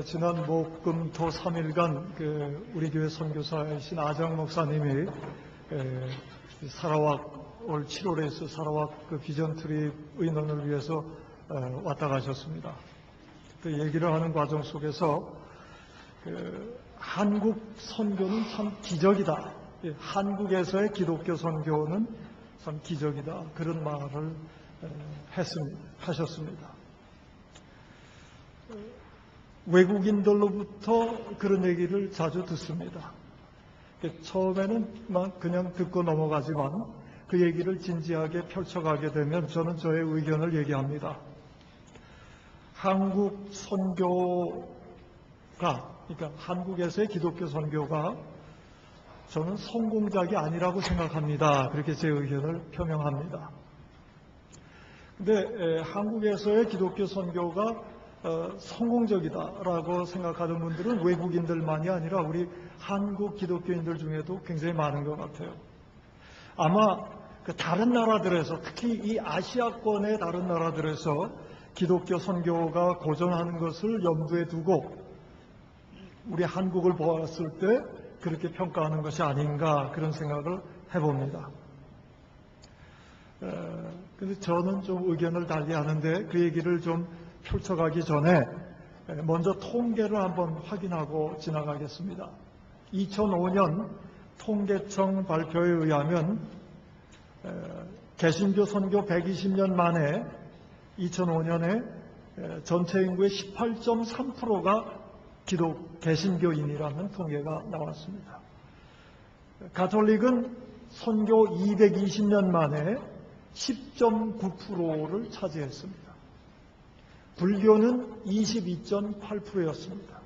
지난 목, 금, 토 3일간 우리 교회 선교사이신 아정 목사님이 사라왁 올 7월에 있을 사라왁 비전 트립 의논을 위해서 왔다 가셨습니다. 그 얘기를 하는 과정 속에서 한국 선교는 참 기적이다. 한국에서의 기독교 선교는 참 기적이다. 그런 말을 하셨습니다. 외국인들로부터 그런 얘기를 자주 듣습니다. 처음에는 그냥 듣고 넘어가지만 그 얘기를 진지하게 펼쳐가게 되면 저는 저의 의견을 얘기합니다. 한국 선교가, 그러니까 한국에서의 기독교 선교가 저는 성공작이 아니라고 생각합니다. 그렇게 제 의견을 표명합니다. 근데 한국에서의 기독교 선교가 성공적이다라고 생각하는 분들은 외국인들만이 아니라 우리 한국 기독교인들 중에도 굉장히 많은 것 같아요. 아마 다른 나라들에서, 특히 이 아시아권의 다른 나라들에서 기독교 선교가 고전하는 것을 염두에 두고 우리 한국을 보았을 때 그렇게 평가하는 것이 아닌가, 그런 생각을 해봅니다. 근데 저는 좀 의견을 달리하는데 그 얘기를 좀 펼쳐가기 전에 먼저 통계를 한번 확인하고 지나가겠습니다. 2005년 통계청 발표에 의하면 개신교 선교 120년 만에 2005년에 전체 인구의 18.3%가 개신교인이라는 통계가 나왔습니다. 가톨릭은 선교 220년 만에 10.9%를 차지했습니다. 불교는 22.8%였습니다.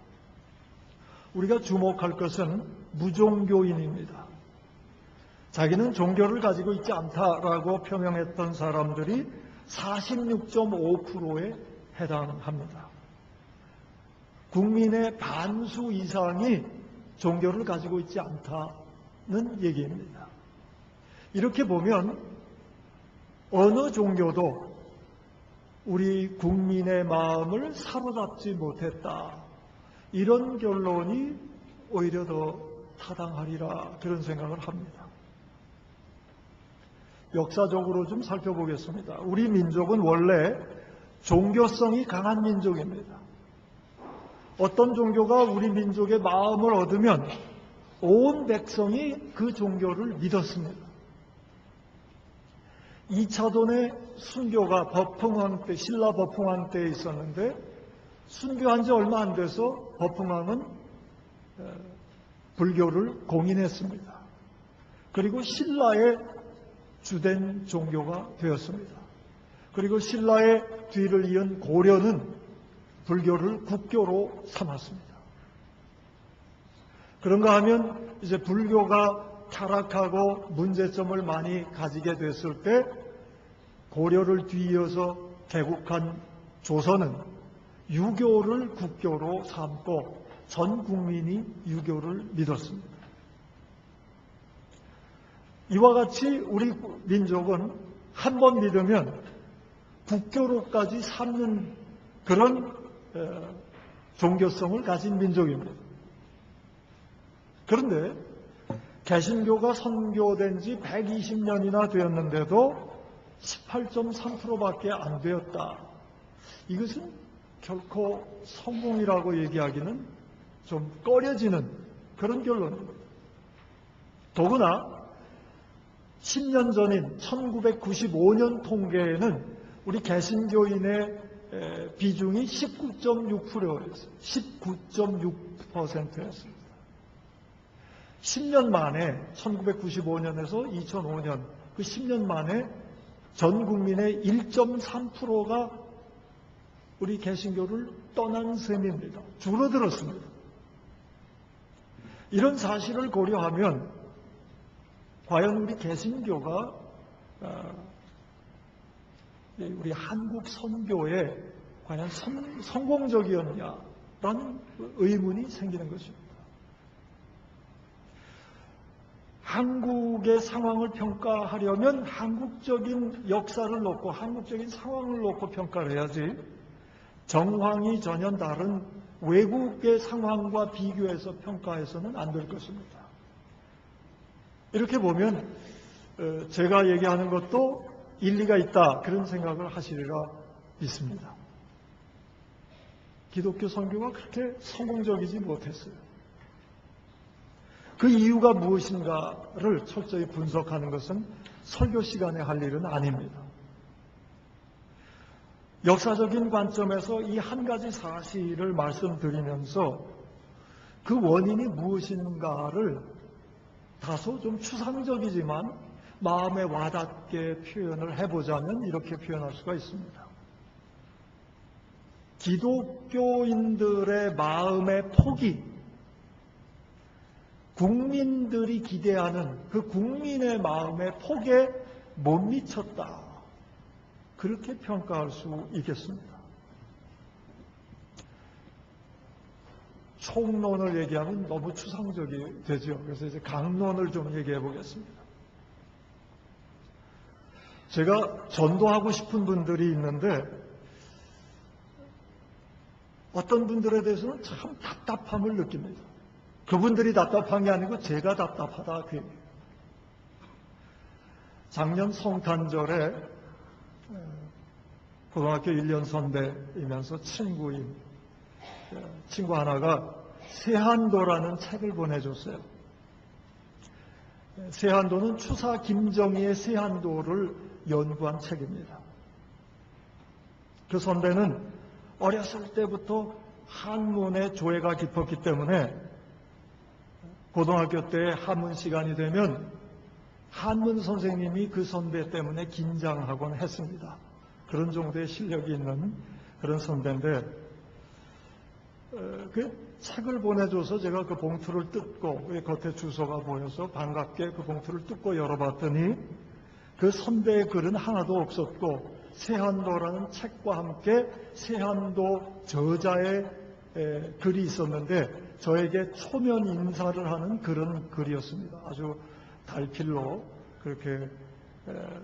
우리가 주목할 것은 무종교인입니다. 자기는 종교를 가지고 있지 않다라고 표명했던 사람들이 46.5%에 해당합니다. 국민의 반수 이상이 종교를 가지고 있지 않다는 얘기입니다. 이렇게 보면 어느 종교도 우리 국민의 마음을 사로잡지 못했다, 이런 결론이 오히려 더 타당하리라, 그런 생각을 합니다. 역사적으로 좀 살펴보겠습니다. 우리 민족은 원래 종교성이 강한 민족입니다. 어떤 종교가 우리 민족의 마음을 얻으면 온 백성이 그 종교를 믿었습니다. 2차돈의 순교가 버풍왕 때, 신라 버풍왕 때에 있었는데 순교한 지 얼마 안 돼서 버풍왕은 불교를 공인했습니다. 그리고 신라의 주된 종교가 되었습니다. 그리고 신라의 뒤를 이은 고려는 불교를 국교로 삼았습니다. 그런가 하면 이제 불교가 타락하고 문제점을 많이 가지게 됐을 때 고려를 뒤이어서 개국한 조선은 유교를 국교로 삼고 전 국민이 유교를 믿었습니다. 이와 같이 우리 민족은 한 번 믿으면 국교로까지 삼는 그런 종교성을 가진 민족입니다. 그런데 개신교가 선교된 지 120년이나 되었는데도 18.3%밖에 안 되었다. 이것은 결코 성공이라고 얘기하기는 좀 꺼려지는 그런 결론입니다. 더구나 10년 전인 1995년 통계에는 우리 개신교인의 비중이 19.6%였어요. 19.6%였습니다. 10년 만에 1995년에서 2005년 그 10년 만에 전 국민의 1.3%가 우리 개신교를 떠난 셈입니다. 줄어들었습니다. 이런 사실을 고려하면 과연 우리 개신교가 우리 한국 선교에 과연 성공적이었냐라는 의문이 생기는 것입니다. 한국의 상황을 평가하려면 한국적인 역사를 놓고 한국적인 상황을 놓고 평가를 해야지 정황이 전혀 다른 외국의 상황과 비교해서 평가해서는 안 될 것입니다. 이렇게 보면 제가 얘기하는 것도 일리가 있다, 그런 생각을 하시리라 믿습니다. 기독교 선교가 그렇게 성공적이지 못했어요. 그 이유가 무엇인가를 철저히 분석하는 것은 설교 시간에 할 일은 아닙니다. 역사적인 관점에서 이 한 가지 사실을 말씀드리면서 그 원인이 무엇인가를 다소 좀 추상적이지만 마음에 와닿게 표현을 해보자면 이렇게 표현할 수가 있습니다. 기독교인들의 마음의 폭이 국민들이 기대하는 그 국민의 마음의 폭에 못 미쳤다, 그렇게 평가할 수 있겠습니다. 총론을 얘기하면 너무 추상적이 되죠. 그래서 이제 강론을 좀 얘기해 보겠습니다. 제가 전도하고 싶은 분들이 있는데 어떤 분들에 대해서는 참 답답함을 느낍니다. 그분들이 답답한 게 아니고 제가 답답하다, 그 얘기예요. 작년 성탄절에 고등학교 1년 선배이면서 친구인 친구 하나가 세한도라는 책을 보내줬어요. 세한도는 추사 김정희의 세한도를 연구한 책입니다. 그 선배는 어렸을 때부터 한문에 조예가 깊었기 때문에 고등학교 때 한문 시간이 되면 한문 선생님이 그 선배 때문에 긴장하곤 했습니다. 그런 정도의 실력이 있는 그런 선배인데 그 책을 보내줘서 제가 그 봉투를 뜯고 겉에 주소가 보여서 반갑게 그 봉투를 뜯고 열어봤더니 그 선배의 글은 하나도 없었고 세한도라는 책과 함께 세한도 저자의 글이 있었는데 저에게 초면 인사를 하는 그런 글이었습니다. 아주 달필로 그렇게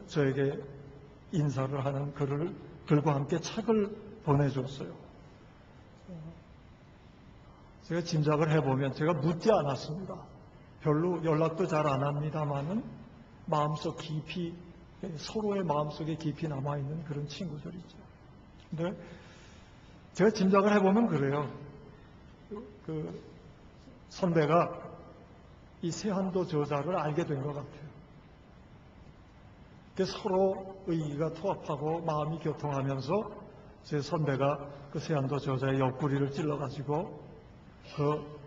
저에게 인사를 하는 글과 함께 책을 보내줬어요. 제가 짐작을 해보면 제가 묻지 않았습니다. 별로 연락도 잘 안 합니다만은 마음속 깊이, 서로의 마음속에 깊이 남아있는 그런 친구들이죠. 근데 제가 짐작을 해보면 그래요. 그 선배가 이 세한도 저자를 알게 된 것 같아요. 서로 의기가 통합하고 마음이 교통하면서 제 선배가 그 세한도 저자의 옆구리를 찔러가지고 그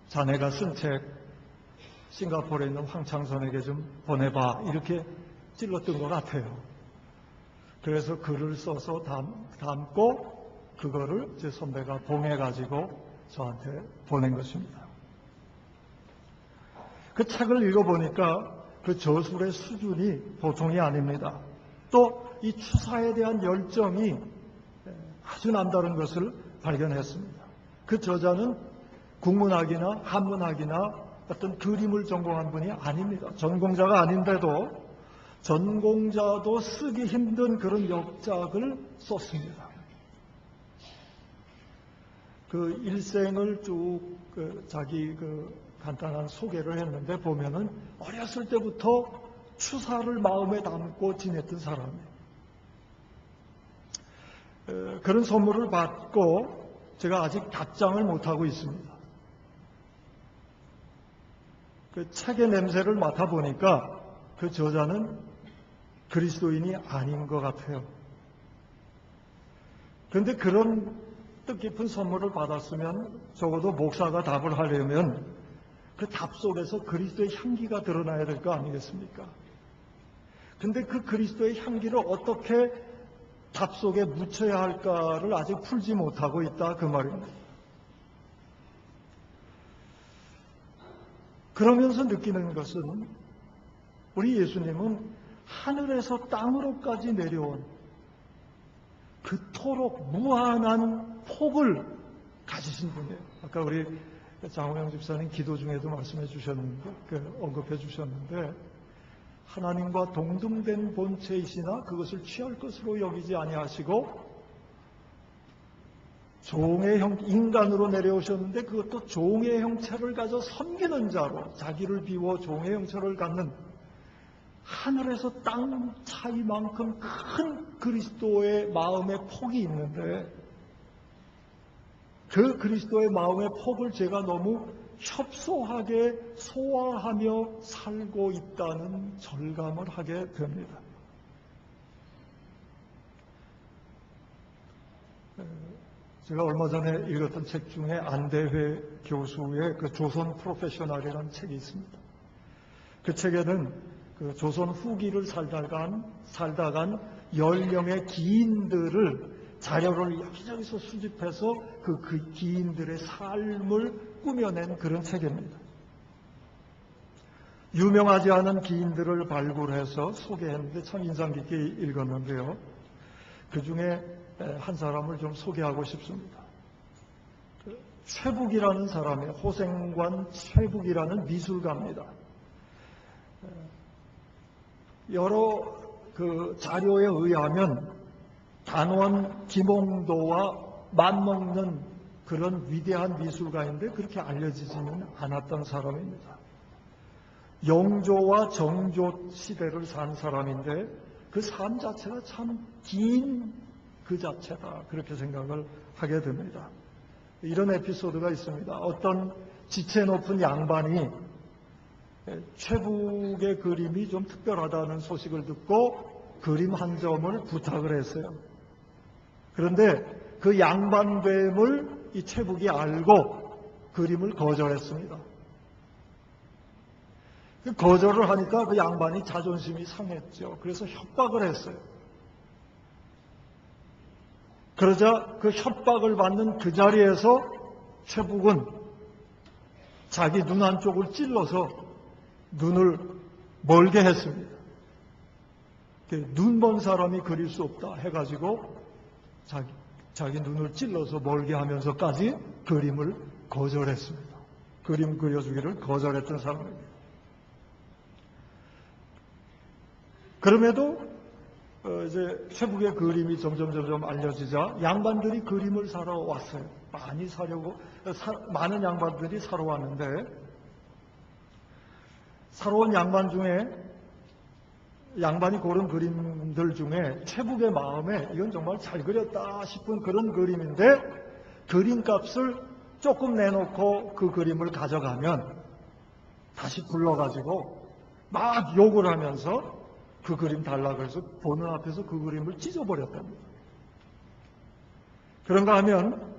자네가 쓴 책 싱가포르에 있는 황창선에게 좀 보내봐, 이렇게 찔렀던 것 같아요. 그래서 글을 써서 담고 그거를 제 선배가 봉해가지고 저한테 보낸 것입니다. 그 책을 읽어보니까 그 저술의 수준이 보통이 아닙니다. 또 이 추사에 대한 열정이 아주 남다른 것을 발견했습니다. 그 저자는 국문학이나 한문학이나 어떤 그림을 전공한 분이 아닙니다. 전공자가 아닌데도 전공자도 쓰기 힘든 그런 역작을 썼습니다. 그 일생을 쭉 자기 간단한 소개를 했는데 보면은 어렸을 때부터 추사를 마음에 담고 지냈던 사람이에요. 그런 선물을 받고 제가 아직 답장을 못하고 있습니다. 그 책의 냄새를 맡아보니까 그 저자는 그리스도인이 아닌 것 같아요. 그런데 그런 뜻깊은 선물을 받았으면 적어도 목사가 답을 하려면 그 답 속에서 그리스도의 향기가 드러나야 될 거 아니겠습니까? 근데 그 그리스도의 향기를 어떻게 답 속에 묻혀야 할까를 아직 풀지 못하고 있다, 그 말입니다. 그러면서 느끼는 것은 우리 예수님은 하늘에서 땅으로까지 내려온 그토록 무한한 폭을 가지신 분이에요. 아까 우리 장호영 집사님 기도 중에도 말씀해 주셨는데, 언급해 주셨는데, 하나님과 동등된 본체이시나 그것을 취할 것으로 여기지 아니하시고 종의 인간으로 내려오셨는데 그것도 종의 형체를 가져 섬기는 자로 자기를 비워 종의 형체를 갖는 하늘에서 땅 차이만큼 큰 그리스도의 마음의 폭이 있는데 그 그리스도의 마음의 폭을 제가 너무 협소하게 소화하며 살고 있다는 절감을 하게 됩니다. 제가 얼마 전에 읽었던 책 중에 안대회 교수의 그 조선 프로페셔널이라는 책이 있습니다. 그 책에는 그 조선 후기를 살다간 10명의 기인들을 자료를 여기저기서 수집해서 그 기인들의 삶을 꾸며낸 그런 책입니다. 유명하지 않은 기인들을 발굴해서 소개했는데 참 인상 깊게 읽었는데요. 그 중에 한 사람을 좀 소개하고 싶습니다. 최북이라는 사람의 호생관 최북이라는 미술가입니다. 여러 그 자료에 의하면 단원 김홍도와 맞먹는 그런 위대한 미술가인데 그렇게 알려지지는 않았던 사람입니다. 영조와 정조 시대를 산 사람인데 그 삶 자체가 참 긴 그 자체다 그렇게 생각을 하게 됩니다. 이런 에피소드가 있습니다. 어떤 지체 높은 양반이 최북의 그림이 좀 특별하다는 소식을 듣고 그림 한 점을 부탁을 했어요. 그런데 그 양반됨을 이 최북이 알고 그림을 거절했습니다. 거절을 하니까 그 양반이 자존심이 상했죠. 그래서 협박을 했어요. 그러자 그 협박을 받는 그 자리에서 최북은 자기 눈 한쪽을 찔러서 눈을 멀게 했습니다. 눈 먼 사람이 그릴 수 없다 해가지고 자기 눈을 찔러서 멀게 하면서까지 그림을 거절했습니다. 그림 그려주기를 거절했던 사람입니다. 그럼에도 이제 최북의 그림이 점점 알려지자 양반들이 그림을 사러 왔어요. 많이 사려고 많은 양반들이 사러 왔는데 사러 온 양반 중에 양반이 고른 그림들 중에 최북의 마음에 이건 정말 잘 그렸다 싶은 그런 그림인데 그림값을 조금 내놓고 그 그림을 가져가면 다시 불러가지고 막 욕을 하면서 그 그림 달라고 해서 보는 앞에서 그 그림을 찢어버렸답니다. 그런가 하면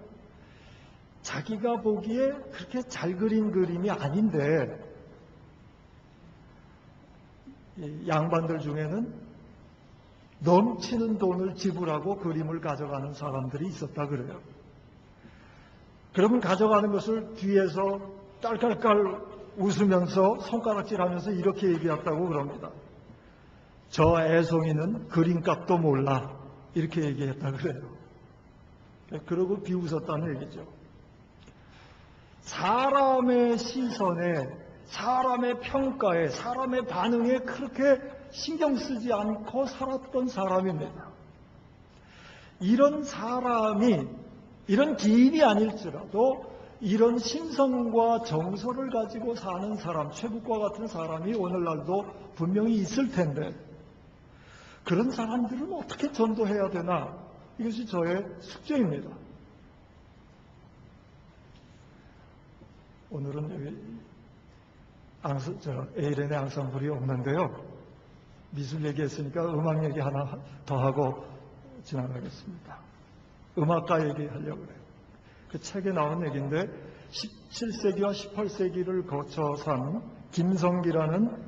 자기가 보기에 그렇게 잘 그린 그림이 아닌데 양반들 중에는 넘치는 돈을 지불하고 그림을 가져가는 사람들이 있었다 그래요. 그러면 가져가는 것을 뒤에서 깔깔깔 웃으면서 손가락질하면서 이렇게 얘기했다고 그럽니다. 저 애송이는 그림값도 몰라 이렇게 얘기했다 그래요. 그러고 비웃었다는 얘기죠. 사람의 시선에 사람의 평가에 사람의 반응에 그렇게 신경 쓰지 않고 살았던 사람입니다. 이런 사람이 이런 기인이 아닐지라도 이런 신성과 정서를 가지고 사는 사람, 최북과 같은 사람이 오늘날도 분명히 있을 텐데 그런 사람들은 어떻게 전도해야 되나? 이것이 저의 숙제입니다. 오늘은 여기 에이렌의 앙상블이 없는데요. 미술 얘기했으니까 음악 얘기 하나 더 하고 지나가겠습니다. 음악가 얘기하려고 그래요. 그 책에 나온 얘기인데 17세기와 18세기를 거쳐 산 김성기라는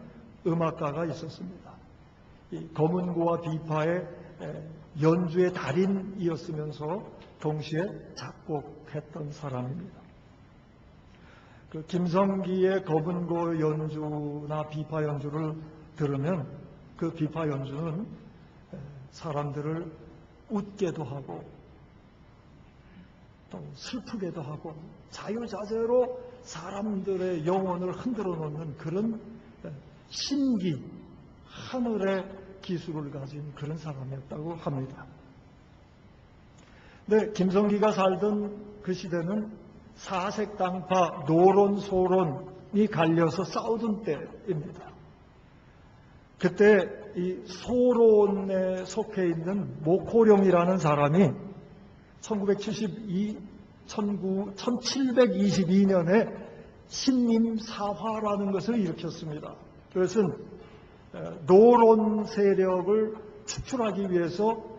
음악가가 있었습니다. 이 검은고와 비파의 연주의 달인이었으면서 동시에 작곡했던 사람입니다. 그 김성기의 검은고 연주나 비파 연주를 들으면 그 비파 연주는 사람들을 웃게도 하고 또 슬프게도 하고 자유자재로 사람들의 영혼을 흔들어 놓는 그런 신기, 하늘의 기술을 가진 그런 사람이었다고 합니다. 근데 김성기가 살던 그 시대는 사색당파, 노론소론이 갈려서 싸우던 때입니다. 그때 이 소론에 속해 있는 모코룡이라는 사람이 1722년에 신림사화라는 것을 일으켰습니다. 그것은 노론 세력을 축출하기 위해서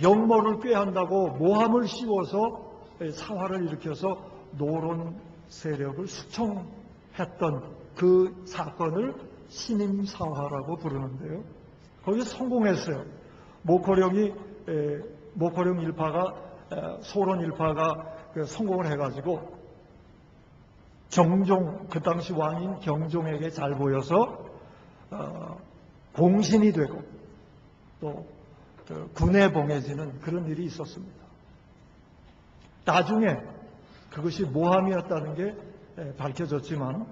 영모를 꾀한다고 모함을 씌워서 사화를 일으켜서 노론 세력을 숙청했던 그 사건을 신임사화라고 부르는데요. 거기서 성공했어요. 모코룡 일파가 소론 일파가 성공을 해가지고 경종, 그 당시 왕인 경종에게 잘 보여서 공신이 되고 또 군에 봉해지는 그런 일이 있었습니다. 나중에 그것이 모함이었다는 게 밝혀졌지만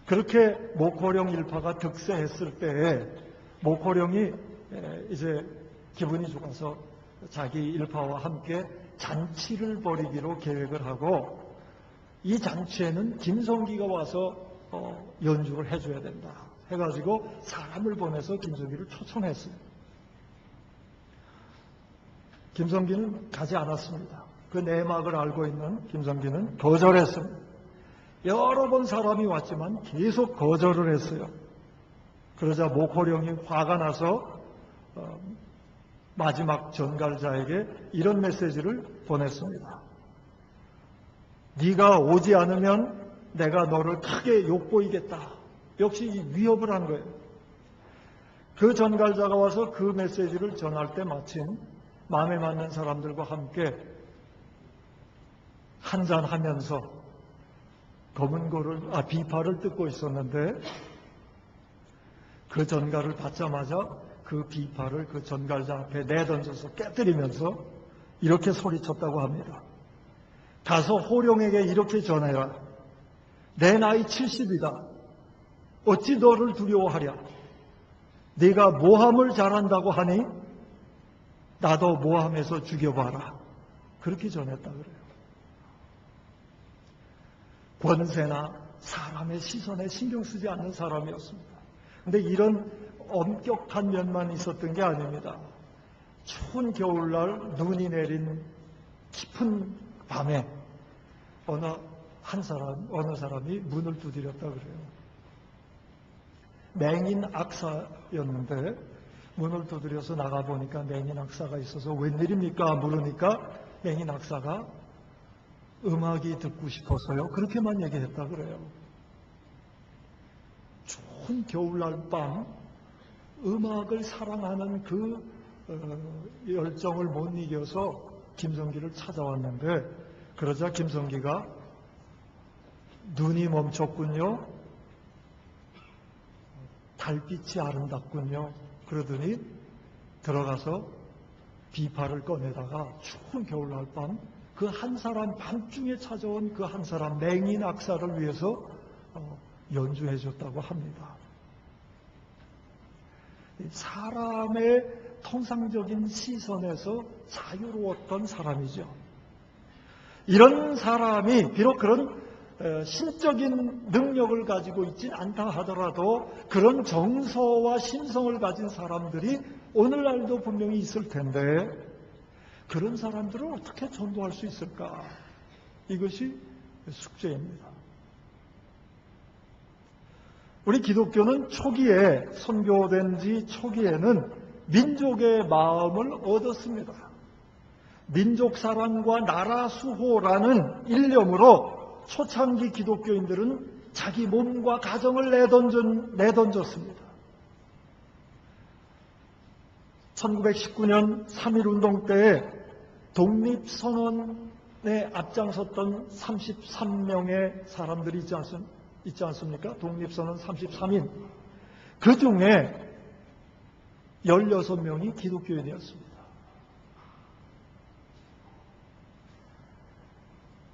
그렇게 모코룡 일파가 득세했을 때에 모코룡이 이제 기분이 좋아서 자기 일파와 함께 잔치를 벌이기로 계획을 하고 이 잔치에는 김성기가 와서 연주를 해줘야 된다 해가지고 사람을 보내서 김성기를 초청했어요. 김성기는 가지 않았습니다. 그 내막을 알고 있는 김성기는 거절했습니다. 여러 번 사람이 왔지만 계속 거절을 했어요. 그러자 모코룡이 화가 나서 마지막 전갈자에게 이런 메시지를 보냈습니다. 네가 오지 않으면 내가 너를 크게 욕보이겠다. 역시 위협을 한 거예요. 그 전갈자가 와서 그 메시지를 전할 때 마침 마음에 맞는 사람들과 함께 한잔하면서 비파를 뜯고 있었는데 그 전갈을 받자마자 그 비파를 그 전갈자 앞에 내던져서 깨뜨리면서 이렇게 소리쳤다고 합니다. 가서 호룡에게 이렇게 전해라. 내 나이 70이다. 어찌 너를 두려워하랴. 네가 모함을 잘한다고 하니 나도 모함해서 죽여봐라. 그렇게 전했다 그래요. 권세나 사람의 시선에 신경 쓰지 않는 사람이었습니다. 그런데 이런 엄격한 면만 있었던 게 아닙니다. 추운 겨울날 눈이 내린 깊은 밤에 어느 사람이 문을 두드렸다 그래요. 맹인 악사였는데 문을 두드려서 나가보니까 맹인 악사가 있어서 웬일입니까? 물으니까 맹인 악사가 음악이 듣고 싶어서요. 그렇게만 얘기했다 그래요. 추운 겨울날 밤 음악을 사랑하는 그 열정을 못 이겨서 김성기를 찾아왔는데 그러자 김성기가 눈이 멈췄군요. 달빛이 아름답군요. 그러더니 들어가서 비파를 꺼내다가 추운 겨울날 밤 그 한 사람 밤중에 찾아온 그 한 사람 맹인 악사를 위해서 연주해 줬다고 합니다. 사람의 통상적인 시선에서 자유로웠던 사람이죠. 이런 사람이 비록 그런 신적인 능력을 가지고 있진 않다 하더라도 그런 정서와 심성을 가진 사람들이 오늘날도 분명히 있을 텐데 그런 사람들을 어떻게 전도할 수 있을까? 이것이 숙제입니다. 우리 기독교는 초기에 선교된 지 초기에는 민족의 마음을 얻었습니다. 민족 사랑과 나라 수호라는 일념으로 초창기 기독교인들은 자기 몸과 가정을 내던졌습니다. 1919년 3.1운동 때에 독립선언에 앞장섰던 33명의 사람들이 있지 않습니까? 독립선언 33인. 그 중에 16명이 기독교인이었습니다.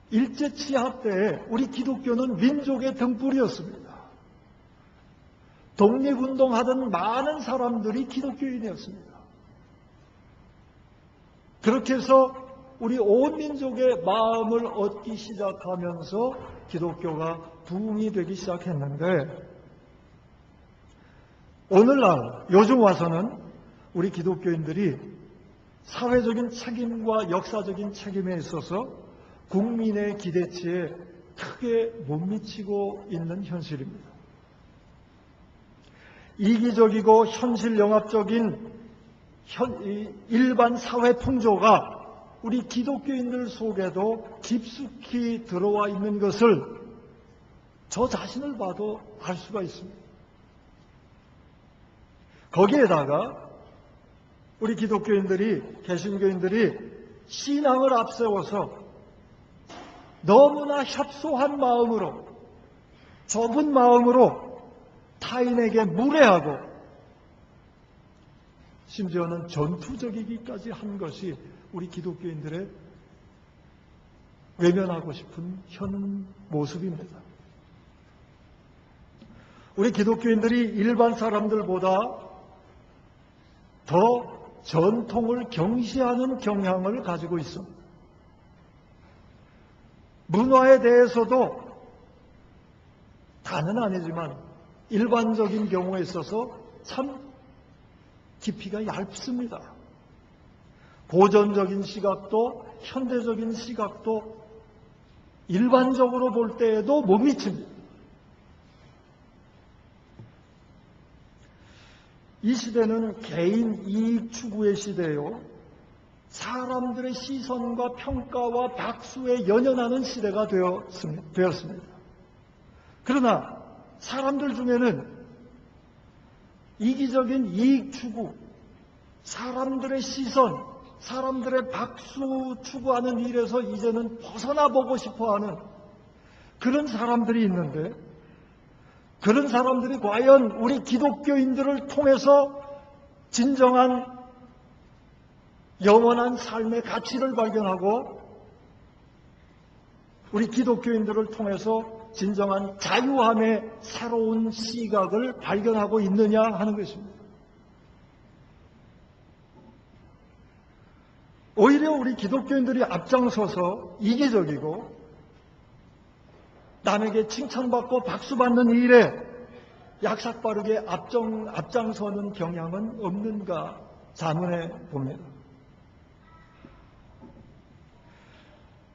일제치하 때 우리 기독교는 민족의 등불이었습니다. 독립운동하던 많은 사람들이 기독교인이었습니다. 그렇게 해서 우리 온 민족의 마음을 얻기 시작하면서 기독교가 부흥이 되기 시작했는데, 오늘날 요즘 와서는 우리 기독교인들이 사회적인 책임과 역사적인 책임에 있어서 국민의 기대치에 크게 못 미치고 있는 현실입니다. 이기적이고 현실 영합적인 일반 사회 풍조가 우리 기독교인들 속에도 깊숙이 들어와 있는 것을 저 자신을 봐도 알 수가 있습니다. 거기에다가 우리 기독교인들이, 개신교인들이 신앙을 앞세워서 너무나 협소한 마음으로, 좁은 마음으로 타인에게 무례하고 심지어는 전투적이기까지 한 것이 우리 기독교인들의 외면하고 싶은 현 모습입니다. 우리 기독교인들이 일반 사람들보다 더 전통을 경시하는 경향을 가지고 있습니다. 문화에 대해서도 다는 아니지만 일반적인 경우에 있어서 참 깊이가 얇습니다. 고전적인 시각도 현대적인 시각도 일반적으로 볼 때에도 못 미칩니다. 이 시대는 개인 이익 추구의 시대요, 사람들의 시선과 평가와 박수에 연연하는 시대가 되었습니다. 그러나 사람들 중에는 이기적인 이익 추구, 사람들의 시선, 사람들의 박수 추구하는 일에서 이제는 벗어나 보고 싶어하는 그런 사람들이 있는데, 그런 사람들이 과연 우리 기독교인들을 통해서 진정한 영원한 삶의 가치를 발견하고 우리 기독교인들을 통해서 진정한 자유함의 새로운 시각을 발견하고 있느냐 하는 것입니다. 오히려 우리 기독교인들이 앞장서서 이기적이고 남에게 칭찬받고 박수받는 일에 약삭빠르게 앞장서는 경향은 없는가 자문해 봅니다.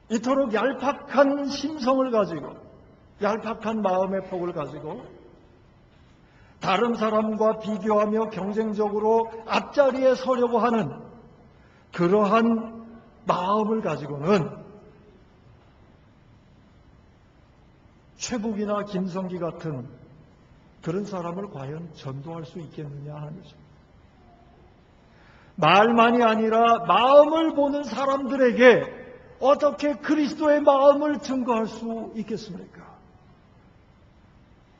이토록 얄팍한 심성을 가지고, 얄팍한 마음의 폭을 가지고 다른 사람과 비교하며 경쟁적으로 앞자리에 서려고 하는 그러한 마음을 가지고는 최북이나 김성기 같은 그런 사람을 과연 전도할 수 있겠느냐 하는 것입니다. 말만이 아니라 마음을 보는 사람들에게 어떻게 그리스도의 마음을 증거할 수 있겠습니까?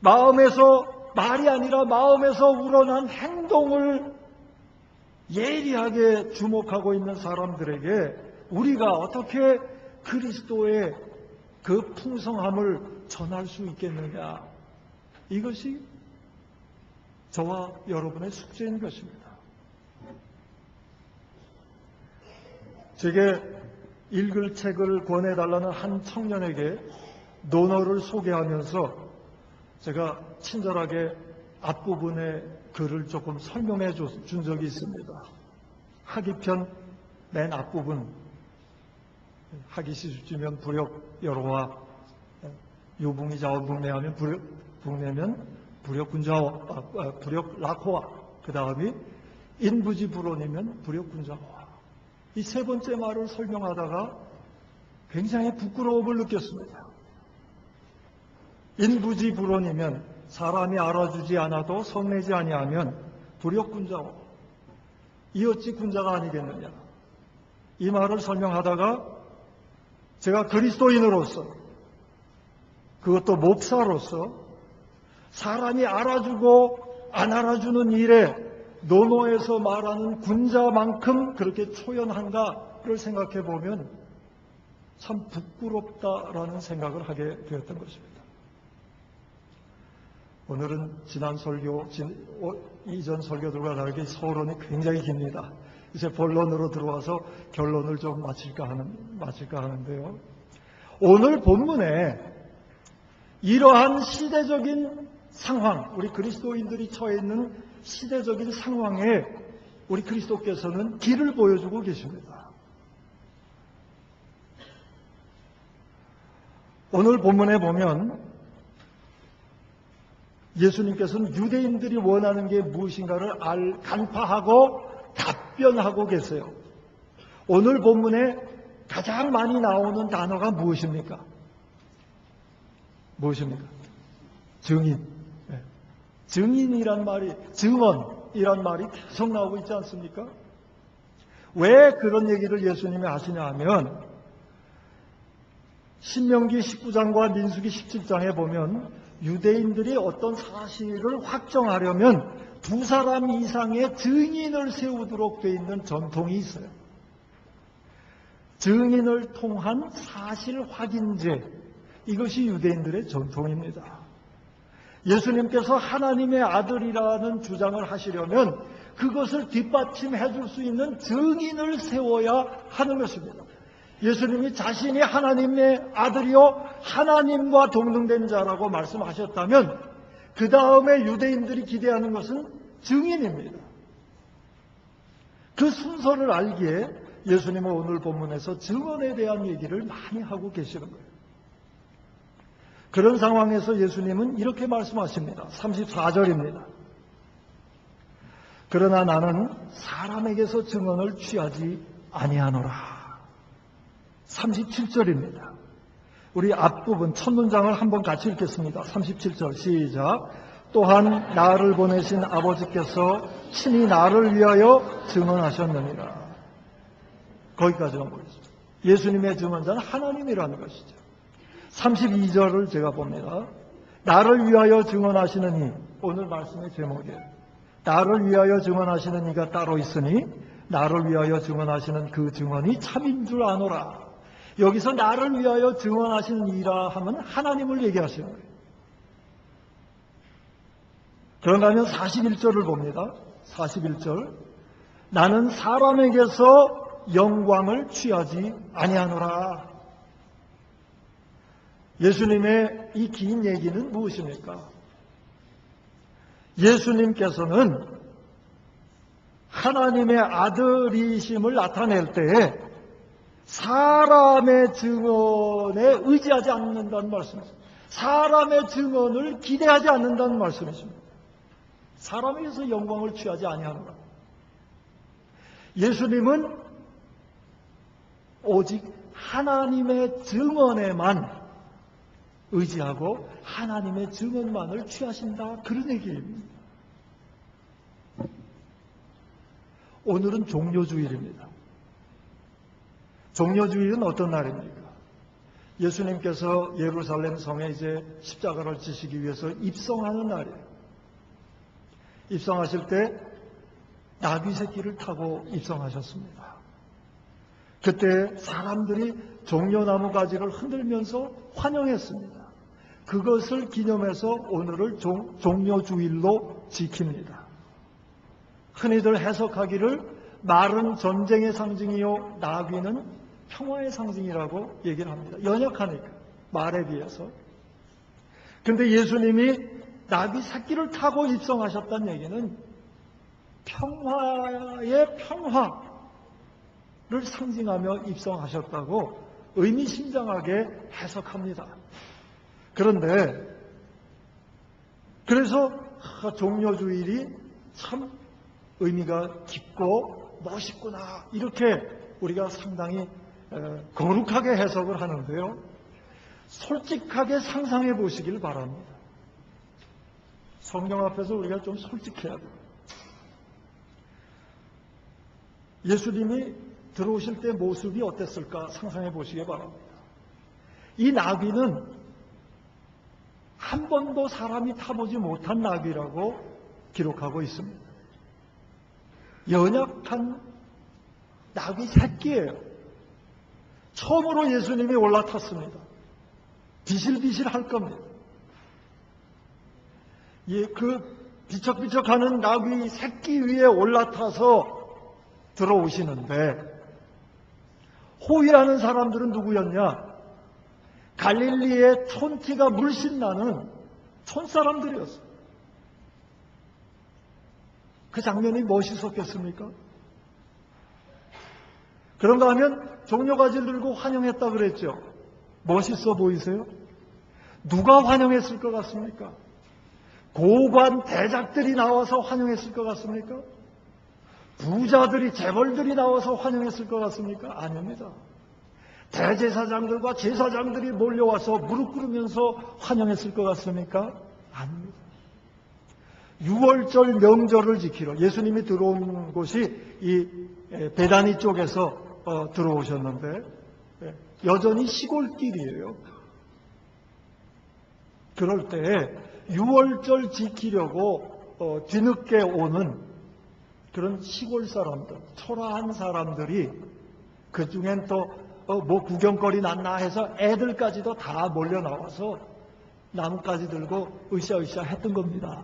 마음에서, 말이 아니라 마음에서 우러난 행동을 예리하게 주목하고 있는 사람들에게 우리가 어떻게 그리스도의 그 풍성함을 전할 수 있겠느냐, 이것이 저와 여러분의 숙제인 것입니다. 제게 읽을 책을 권해달라는 한 청년에게 논어를 소개하면서 제가 친절하게 앞부분의 글을 조금 설명해 준 적이 있습니다. 하기편 맨 앞부분, 하기 시주면 부력 여로와 유붕이 자원 북내하면 북내면 부력 군자와 부력 라코와, 그 다음이 인부지 불원이면 부력 군자와. 이 세 번째 말을 설명하다가 굉장히 부끄러움을 느꼈습니다. 인부지 불원이면 사람이 알아주지 않아도 성내지 아니하면 부력 군자와. 이 어찌 군자가 아니겠느냐. 이 말을 설명하다가 제가 그리스도인으로서, 그것도 목사로서 사람이 알아주고 안 알아주는 일에 논어에서 말하는 군자만큼 그렇게 초연한가를 생각해 보면 참 부끄럽다라는 생각을 하게 되었던 것입니다. 오늘은 지난 설교, 이전 설교들과 다르게 서론이 굉장히 깁니다. 이제 본론으로 들어와서 결론을 좀 마칠까 하는데요. 오늘 본문에 이러한 시대적인 상황, 우리 그리스도인들이 처해 있는 시대적인 상황에 우리 그리스도께서는 길을 보여주고 계십니다. 오늘 본문에 보면 예수님께서는 유대인들이 원하는 게 무엇인가를 간파하고 답변하고 계세요. 오늘 본문에 가장 많이 나오는 단어가 무엇입니까? 무엇입니까? 증인. 증인이란 말이, 증언이란 말이 계속 나오고 있지 않습니까? 왜 그런 얘기를 예수님이 하시냐 하면 신명기 19장과 민수기 17장에 보면 유대인들이 어떤 사실을 확정하려면 두 사람 이상의 증인을 세우도록 되어 있는 전통이 있어요. 증인을 통한 사실 확인제, 이것이 유대인들의 전통입니다. 예수님께서 하나님의 아들이라는 주장을 하시려면 그것을 뒷받침해 줄 수 있는 증인을 세워야 하는 것입니다. 예수님이 자신이 하나님의 아들이요 하나님과 동등된 자라고 말씀하셨다면 그 다음에 유대인들이 기대하는 것은 증인입니다. 그 순서를 알기에 예수님은 오늘 본문에서 증언에 대한 얘기를 많이 하고 계시는 거예요. 그런 상황에서 예수님은 이렇게 말씀하십니다. 34절입니다. 그러나 나는 사람에게서 증언을 취하지 아니하노라. 37절입니다. 우리 앞부분 첫 문장을 한번 같이 읽겠습니다. 37절 시작. 또한 나를 보내신 아버지께서 친히 나를 위하여 증언하셨느니라. 거기까지만 보겠습니다. 예수님의 증언자는 하나님이라는 것이죠. 32절을 제가 봅니다. 나를 위하여 증언하시는 이, 오늘 말씀의 제목이에요. 나를 위하여 증언하시는 이가 따로 있으니 나를 위하여 증언하시는 그 증언이 참인 줄 아노라. 여기서 나를 위하여 증언하시는 이라 하면 하나님을 얘기하시는 거예요. 그런가 하면 41절을 봅니다. 41절. 나는 사람에게서 영광을 취하지 아니하노라. 예수님의 이 긴 얘기는 무엇입니까? 예수님께서는 하나님의 아들이심을 나타낼 때에 사람의 증언에 의지하지 않는다는 말씀이십니다. 사람의 증언을 기대하지 않는다는 말씀이십니다. 사람에게서 영광을 취하지 아니하노라. 예수님은 오직 하나님의 증언에만 의지하고 하나님의 증언만을 취하신다. 그런 얘기입니다. 오늘은 종료주일입니다. 종료주일은 어떤 날입니까? 예수님께서 예루살렘 성에 이제 십자가를 지시기 위해서 입성하는 날이에요. 입성하실 때 나귀 새끼를 타고 입성하셨습니다. 그때 사람들이 종려나무 가지를 흔들면서 환영했습니다. 그것을 기념해서 오늘을 종료주일로 지킵니다. 흔히들 해석하기를 말은 전쟁의 상징이요 나귀는 평화의 상징이라고 얘기를 합니다. 연약하니까 말에 비해서. 그런데 예수님이 나귀 새끼를 타고 입성하셨다는 얘기는 평화의 평화를 상징하며 입성하셨다고 의미심장하게 해석합니다. 그런데 그래서 종료주일이 참 의미가 깊고 멋있구나 이렇게 우리가 상당히 거룩하게 해석을 하는데요. 솔직하게 상상해 보시길 바랍니다. 성경 앞에서 우리가 좀 솔직해야 돼요. 예수님이 들어오실 때 모습이 어땠을까 상상해 보시기 바랍니다. 이 나귀는 한 번도 사람이 타보지 못한 나귀라고 기록하고 있습니다. 연약한 나귀 새끼예요. 처음으로 예수님이 올라탔습니다. 비실비실할 겁니다. 그 비척비척하는 나귀 새끼 위에 올라타서 들어오시는데 호위하는 사람들은 누구였냐? 갈릴리의 촌티가 물씬 나는 촌사람들이었어요. 그 장면이 멋있었겠습니까? 그런가 하면 종려가지를 들고 환영했다 그랬죠. 멋있어 보이세요? 누가 환영했을 것 같습니까? 고관 대작들이 나와서 환영했을 것 같습니까? 부자들이 재벌들이 나와서 환영했을 것 같습니까? 아닙니다. 대제사장들과 제사장들이 몰려와서 무릎 꿇으면서 환영했을 것 같습니까? 아닙니다. 6월절 명절을 지키러 예수님이 들어온 곳이 이 베다니 쪽에서 들어오셨는데 여전히 시골길이에요. 그럴 때 6월절 지키려고 뒤늦게 오는 그런 시골 사람들, 초라한 사람들이 그 중엔 또 뭐 구경거리 났나 해서 애들까지도 다 몰려 나와서 나뭇가지 들고 으쌰으쌰 했던 겁니다.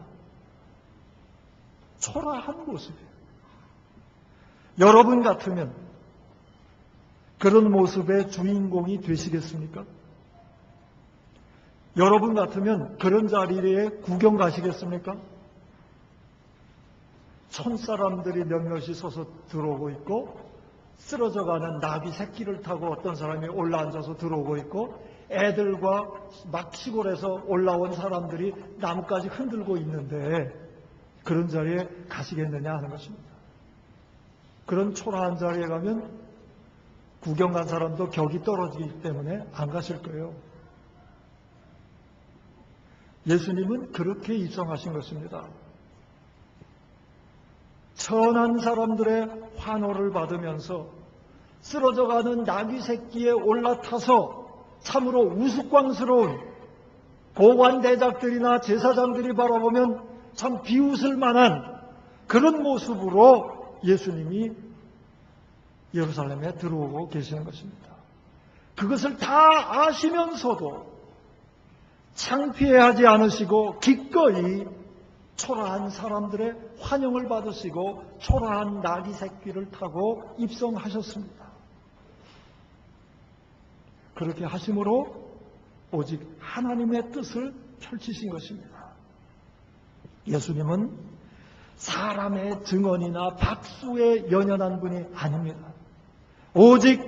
초라한 모습이에요. 여러분 같으면 그런 모습의 주인공이 되시겠습니까? 여러분 같으면 그런 자리에 구경 가시겠습니까? 촌사람들이 몇몇이 서서 들어오고 있고 쓰러져가는 나귀 새끼를 타고 어떤 사람이 올라앉아서 들어오고 있고 애들과 막 시골에서 올라온 사람들이 나뭇가지 흔들고 있는데 그런 자리에 가시겠느냐 하는 것입니다. 그런 초라한 자리에 가면 구경 간 사람도 격이 떨어지기 때문에 안 가실 거예요. 예수님은 그렇게 입성하신 것입니다. 천한 사람들의 환호를 받으면서 쓰러져가는 나귀 새끼에 올라타서 참으로 우스꽝스러운 고관대작들이나 제사장들이 바라보면 참 비웃을 만한 그런 모습으로 예수님이 예루살렘에 들어오고 계시는 것입니다. 그것을 다 아시면서도 창피해하지 않으시고 기꺼이 초라한 사람들의 환영을 받으시고 초라한 나귀 새끼를 타고 입성하셨습니다. 그렇게 하심으로 오직 하나님의 뜻을 펼치신 것입니다. 예수님은 사람의 증언이나 박수에 연연한 분이 아닙니다. 오직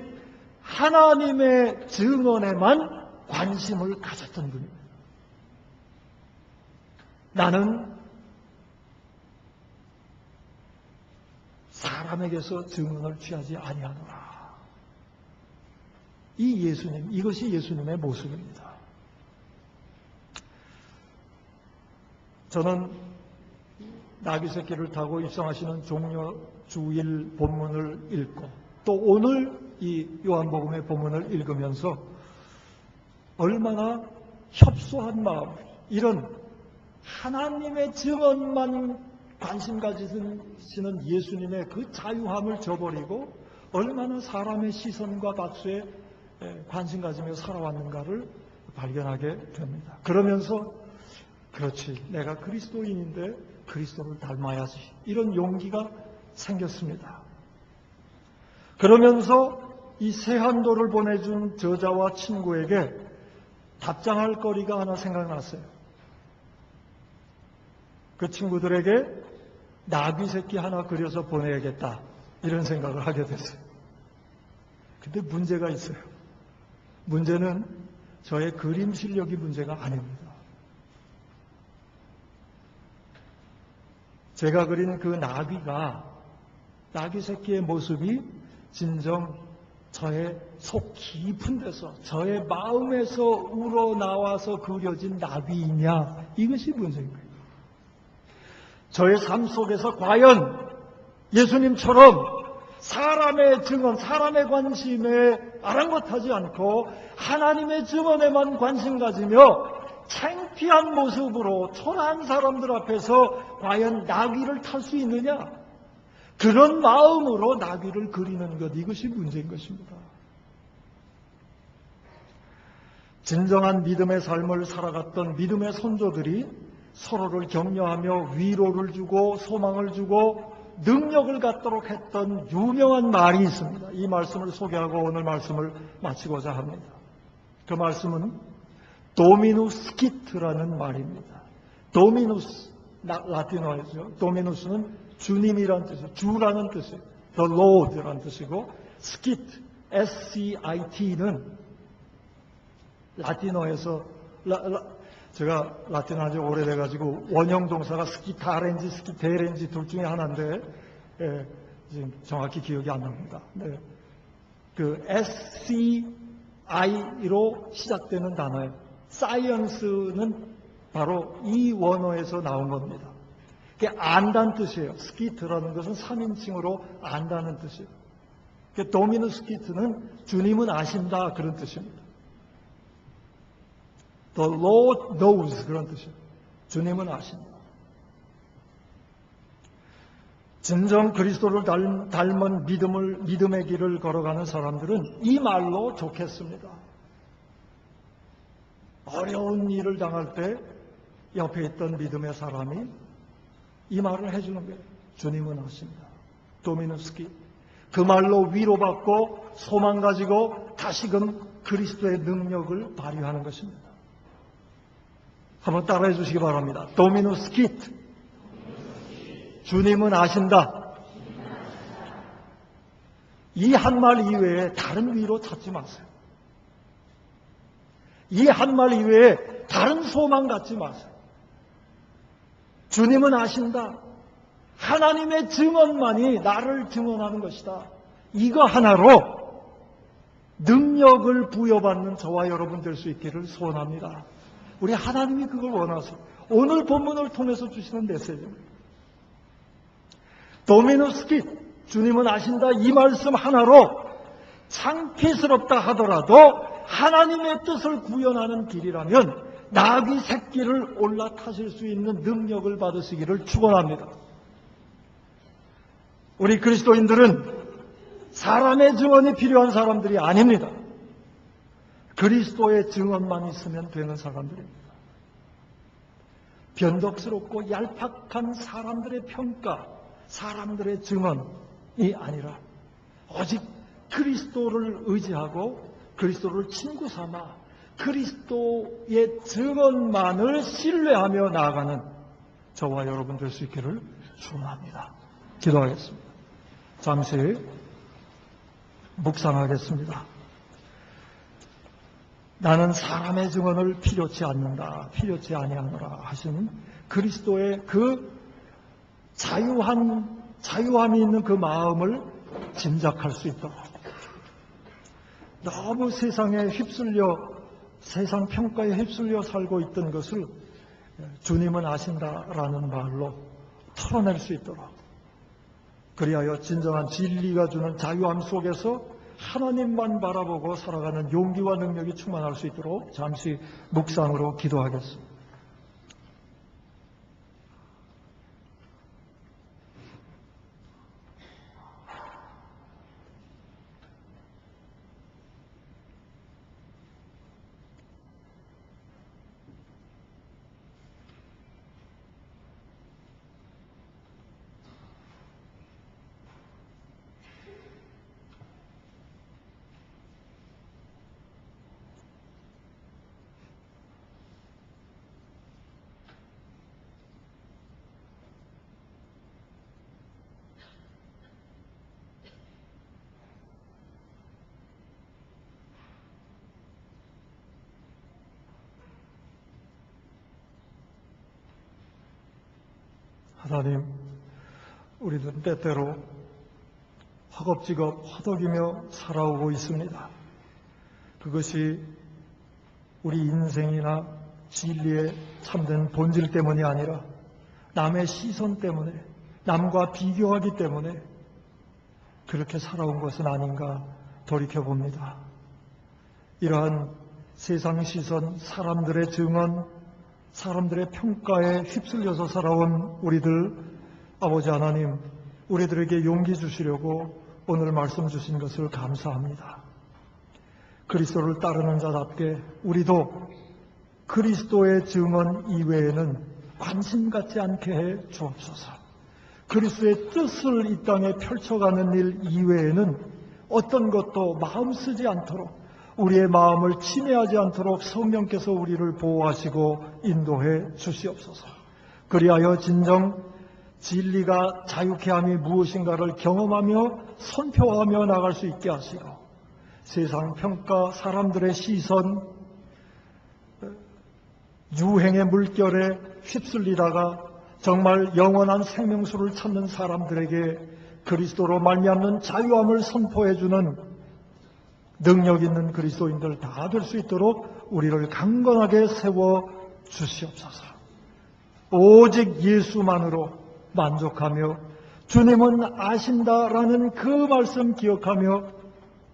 하나님의 증언에만 관심을 가졌던 분입니다. 나는 사람에게서 증언을 취하지 아니하노라. 이 예수님, 이것이 예수님의 모습입니다. 저는 나귀 새끼를 타고 입성하시는 종려 주일 본문을 읽고 또 오늘 이 요한복음의 본문을 읽으면서 얼마나 협소한 마음, 이런 하나님의 증언만 관심 가지시는 예수님의 그 자유함을 저버리고 얼마나 사람의 시선과 박수에 관심 가지며 살아왔는가를 발견하게 됩니다. 그러면서 그렇지, 내가 그리스도인인데 그리스도를 닮아야지, 이런 용기가 생겼습니다. 그러면서 이 세한도를 보내준 저자와 친구에게 답장할 거리가 하나 생각났어요. 그 친구들에게 나귀 새끼 하나 그려서 보내야겠다, 이런 생각을 하게 됐어요. 근데 문제가 있어요. 문제는 저의 그림 실력이 문제가 아닙니다. 제가 그린 그 나귀 새끼의 모습이 진정 저의 속 깊은 데서, 저의 마음에서 우러나와서 그려진 나귀이냐, 이것이 문제인 거예요. 저의 삶 속에서 과연 예수님처럼 사람의 증언, 사람의 관심에 아랑곳하지 않고 하나님의 증언에만 관심 가지며 창피한 모습으로 초라한 사람들 앞에서 과연 나귀를 탈 수 있느냐, 그런 마음으로 나귀를 그리는 것, 이것이 문제인 것입니다. 진정한 믿음의 삶을 살아갔던 믿음의 선조들이 서로를 격려하며 위로를 주고 소망을 주고 능력을 갖도록 했던 유명한 말이 있습니다. 이 말씀을 소개하고 오늘 말씀을 마치고자 합니다. 그 말씀은 도미누스 키트라는 말입니다. 도미누스, 라틴어이죠. 도미누스는 주님이란 뜻이에요. 주라는 뜻이에요. The Lord라는 뜻이고, 스키트, S-C-I-T는 라틴어에서, 제가 라틴어 아주 오래돼가지고 원형 동사가 스키타렌지, 스키테렌지 둘 중에 하나인데, 지금 정확히 기억이 안 납니다. 네. 그 S-C-I로 시작되는 단어예요. 사이언스는 바로 이 원어에서 나온 겁니다. 그게 안다는 뜻이에요. 스키트라는 것은 3인칭으로 안다는 뜻이에요. 도미누 스키트는 주님은 아신다 그런 뜻입니다. The Lord knows 그런 뜻이에요. 주님은 아신다. 진정 그리스도를 닮은 믿음의 길을 걸어가는 사람들은 이 말로 좋겠습니다. 어려운 일을 당할 때 옆에 있던 믿음의 사람이 이 말을 해주는 거예요. 주님은 아십니다. 도미누스키. 그 말로 위로받고 소망 가지고 다시금 그리스도의 능력을 발휘하는 것입니다. 한번 따라해 주시기 바랍니다. 도미누스키트. 주님은 아신다. 이 한 말 이외에 다른 위로 찾지 마세요. 이 한 말 이외에 다른 소망 갖지 마세요. 주님은 아신다. 하나님의 증언만이 나를 증언하는 것이다. 이거 하나로 능력을 부여받는 저와 여러분 될 수 있기를 소원합니다. 우리 하나님이 그걸 원하세요. 오늘 본문을 통해서 주시는 메시지입니다. 도미누스키, 주님은 아신다. 이 말씀 하나로 창피스럽다 하더라도 하나님의 뜻을 구현하는 길이라면 나귀 새끼를 올라타실 수 있는 능력을 받으시기를 축원합니다. 우리 그리스도인들은 사람의 증언이 필요한 사람들이 아닙니다. 그리스도의 증언만 있으면 되는 사람들입니다. 변덕스럽고 얄팍한 사람들의 평가, 사람들의 증언이 아니라 오직 그리스도를 의지하고 그리스도를 친구 삼아 그리스도의 증언만을 신뢰하며 나아가는 저와 여러분 될 수 있기를 축원합니다. 기도하겠습니다. 잠시 묵상하겠습니다. 나는 사람의 증언을 필요치 않는다, 필요치 아니하노라 하시는 그리스도의 그 자유함이 있는 그 마음을 짐작할 수 있도록 너무 세상에 휩쓸려 세상 평가에 휩쓸려 살고 있던 것을 주님은 아신다라는 말로 털어낼 수 있도록 그리하여 진정한 진리가 주는 자유함 속에서 하나님만 바라보고 살아가는 용기와 능력이 충만할 수 있도록 잠시 묵상으로 기도하겠습니다. 하나님, 우리는 때때로 허겁지겁 허덕이며 살아오고 있습니다. 그것이 우리 인생이나 진리의 참된 본질 때문이 아니라 남의 시선 때문에, 남과 비교하기 때문에 그렇게 살아온 것은 아닌가 돌이켜봅니다. 이러한 세상 시선, 사람들의 증언, 사람들의 평가에 휩쓸려서 살아온 우리들, 아버지 하나님, 우리들에게 용기 주시려고 오늘 말씀 주신 것을 감사합니다. 그리스도를 따르는 자답게 우리도 그리스도의 증언 이외에는 관심 갖지 않게 해 주옵소서. 그리스도의 뜻을 이 땅에 펼쳐가는 일 이외에는 어떤 것도 마음 쓰지 않도록, 우리의 마음을 침해하지 않도록 성령께서 우리를 보호하시고 인도해 주시옵소서. 그리하여 진정 진리가 자유케 함이 무엇인가를 경험하며 선포하며 나갈 수 있게 하시고, 세상 평가, 사람들의 시선, 유행의 물결에 휩쓸리다가 정말 영원한 생명수를 찾는 사람들에게 그리스도로 말미암는 자유함을 선포해주는 능력 있는 그리스도인들 다 될 수 있도록 우리를 강건하게 세워 주시옵소서. 오직 예수만으로 만족하며 주님은 아신다라는 그 말씀 기억하며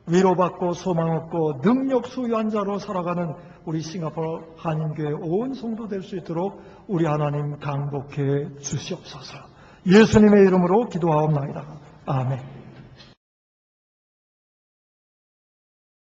위로받고 소망 얻고 능력 소유한 자로 살아가는 우리 싱가포르 한인교회 온 성도 될 수 있도록 우리 하나님 강복해 주시옵소서. 예수님의 이름으로 기도하옵나이다. 아멘.